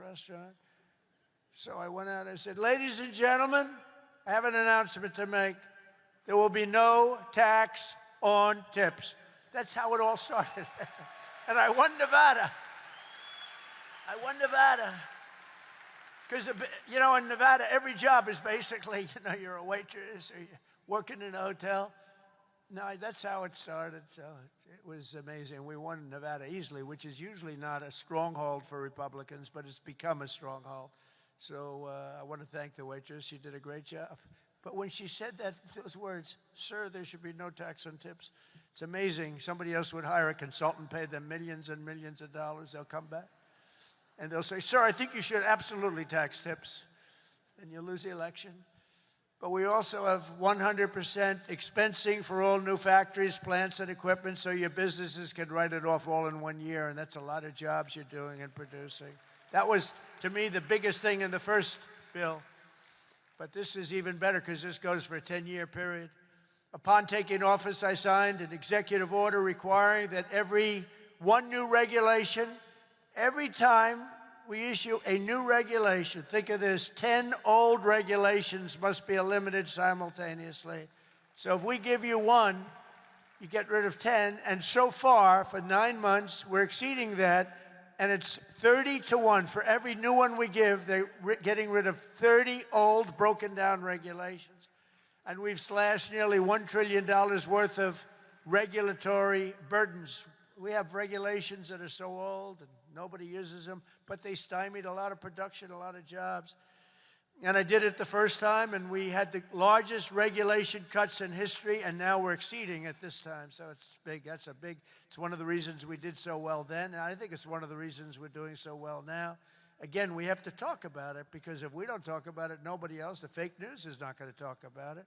restaurant. So I went out and I said, ladies and gentlemen, I have an announcement to make. There will be no tax on tips. That's how it all started. And I won Nevada. I won Nevada. Because, you know, in Nevada, every job is basically, you know, you're a waitress or you're working in a hotel. No, that's how it started. So it was amazing. We won Nevada easily, which is usually not a stronghold for Republicans, but it's become a stronghold. So I want to thank the waitress. She did a great job. But when she said those words, sir, there should be no tax on tips, it's amazing. Somebody else would hire a consultant, pay them millions and millions of dollars. They'll come back. And they'll say, sir, I think you should absolutely tax tips. And you'll lose the election. But we also have 100% expensing for all new factories, plants, and equipment, so your businesses can write it off all in 1 year. And that's a lot of jobs you're doing and producing. That was, to me, the biggest thing in the first bill. But this is even better because this goes for a 10-year period. Upon taking office, I signed an executive order requiring that every one new regulation, every time we issue a new regulation, think of this, 10 old regulations must be eliminated simultaneously. So if we give you one, you get rid of 10. And so far, for 9 months, we're exceeding that. And it's 30 to 1. For every new one we give, they're getting rid of 30 old, broken down regulations. And we've slashed nearly $1 trillion worth of regulatory burdens. We have regulations that are so old and nobody uses them, but they stymied a lot of production, a lot of jobs. And I did it the first time, and we had the largest regulation cuts in history, and now we're exceeding it this time. So it's big. That's a big, it's one of the reasons we did so well then, and I think it's one of the reasons we're doing so well now. Again, we have to talk about it, because if we don't talk about it, nobody else, the fake news is not going to talk about it.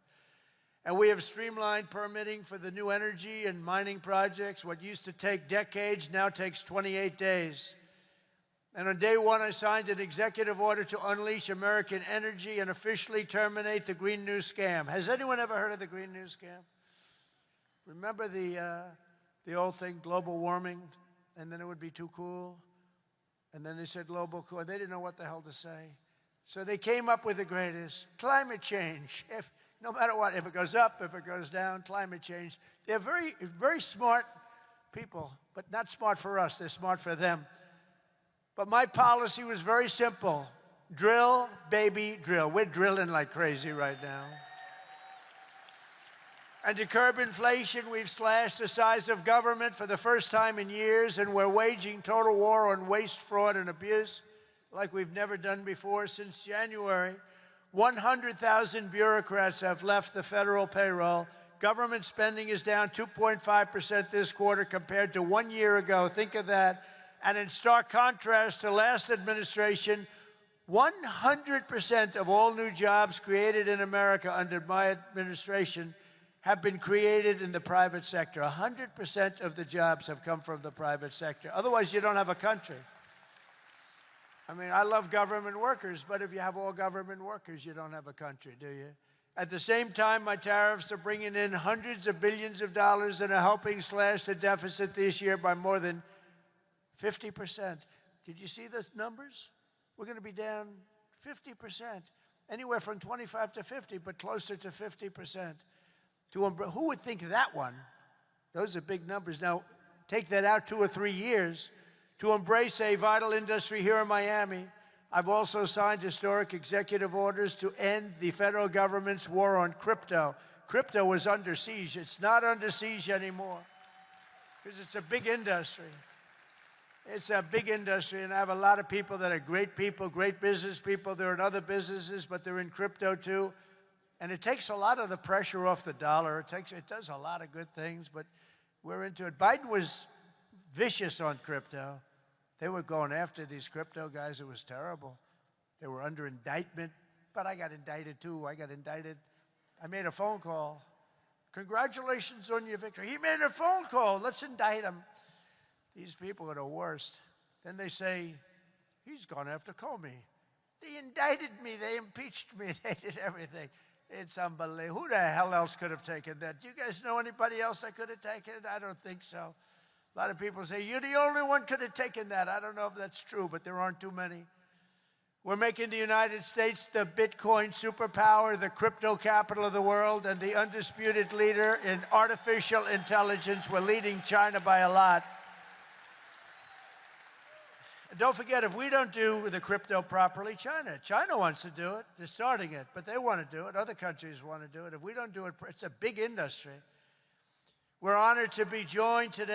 And we have streamlined permitting for the new energy and mining projects. What used to take decades now takes 28 days. And on day one, I signed an executive order to unleash American energy and officially terminate the Green New Scam. Has anyone ever heard of the Green New Scam? Remember the old thing, global warming, and then it would be too cool? And then they said global cool. They didn't know what the hell to say. So they came up with the greatest, climate change. No matter what, if it goes up, if it goes down, climate change. They're very, very smart people, but not smart for us. They're smart for them. But my policy was very simple. Drill, baby, drill. We're drilling like crazy right now. And to curb inflation, we've slashed the size of government for the first time in years, and we're waging total war on waste, fraud, and abuse like we've never done before. Since January, 100,000 bureaucrats have left the federal payroll. Government spending is down 2.5% this quarter compared to 1 year ago. Think of that. And in stark contrast to last administration, 100% of all new jobs created in America under my administration have been created in the private sector. 100% of the jobs have come from the private sector. Otherwise, you don't have a country. I mean, I love government workers, but if you have all government workers, you don't have a country, do you? At the same time, my tariffs are bringing in hundreds of billions of dollars and are helping slash the deficit this year by more than 50%. Did you see the numbers? We're going to be down 50%, anywhere from 25 to 50, but closer to 50%. Who would think that one? Those are big numbers. Now, take that out 2 or 3 years. To embrace a vital industry here in Miami, I've also signed historic executive orders to end the federal government's war on crypto. Crypto was under siege. It's not under siege anymore because it's a big industry. It's a big industry, and I have a lot of people that are great people, great business people. They're in other businesses, but they're in crypto too. And it takes a lot of the pressure off the dollar. It does a lot of good things, but we're into it. Biden was vicious on crypto. They were going after these crypto guys. It was terrible. They were under indictment, but I got indicted too. I got indicted. I made a phone call. Congratulations on your victory. He made a phone call. Let's indict him. These people are the worst. Then they say, he's gone after Comey. They indicted me. They impeached me. They did everything. It's unbelievable. Who the hell else could have taken that? Do you guys know anybody else that could have taken it? I don't think so. A lot of people say, you're the only one could have taken that. I don't know if that's true, but there aren't too many. We're making the United States the Bitcoin superpower, the crypto capital of the world, and the undisputed leader in artificial intelligence. We're leading China by a lot. And don't forget, if we don't do the crypto properly, China wants to do it. They're starting it, but they want to do it. Other countries want to do it. If we don't do it, it's a big industry. We're honored to be joined today